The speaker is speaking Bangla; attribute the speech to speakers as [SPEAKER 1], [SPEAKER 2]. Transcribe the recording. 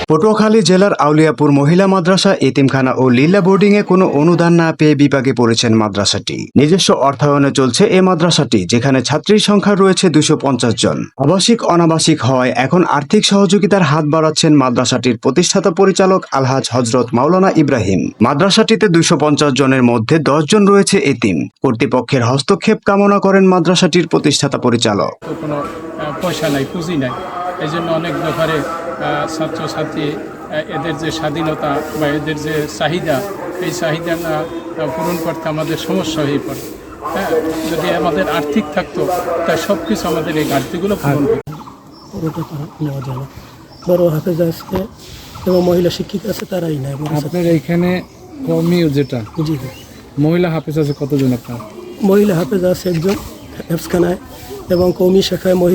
[SPEAKER 1] পটুয়াখালী জেলার আউলিয়াপুর মহিলা মাদ্রাসা এতিমখানা ও লীলা বোর্ডিংয়ে কোনো অনুদান না পেয়ে বিপাকে পড়েছেন মাদ্রাসাটি। নিজস্ব অর্থায়নে চলছে এ মাদ্রাসাটি, যেখানে ছাত্রীর সংখ্যা রয়েছে 250 জন। আবাসিক অনাবাসিক হওয়ায় এখন আর্থিক সহযোগিতার হাত বাড়াচ্ছেন মাদ্রাসাটির প্রতিষ্ঠাতা পরিচালক আলহাজ হযরত মাওলানা ইব্রাহিম। মাদ্রাসাটিতে 250 জনের মধ্যে 10 জন রয়েছে এতিম। কর্তৃপক্ষের হস্তক্ষেপ কামনা করেন মাদ্রাসাটির প্রতিষ্ঠাতা পরিচালক।
[SPEAKER 2] কোনো পয়সা নাই, পুঁজি নাই, এই জন্য অনেক ব্যাপারে ছাত্রছাত্রী এদের যে স্বাধীনতা বা এদের যে চাহিদা, এই চাহিদা না পূরণ করতে আমাদের সমস্যা হয়ে পড়ে। হ্যাঁ, যদি আমাদের আর্থিক থাকতো তাই সব কিছু আমাদের এই ঘাটতিগুলো পূরণ করতো।
[SPEAKER 3] নেওয়া যায় না। বড় হাফেজ আছে এবং মহিলা শিক্ষিকা আছে, তারাই নেয়।
[SPEAKER 4] আপনার এইখানে কমি যেটা
[SPEAKER 3] জি,
[SPEAKER 4] মহিলা হাফেজ আছে কতজন আপনার?
[SPEAKER 3] মহিলা হাফেজ আছে একজন হেফজখানায়, এবং কৌমি শাখায়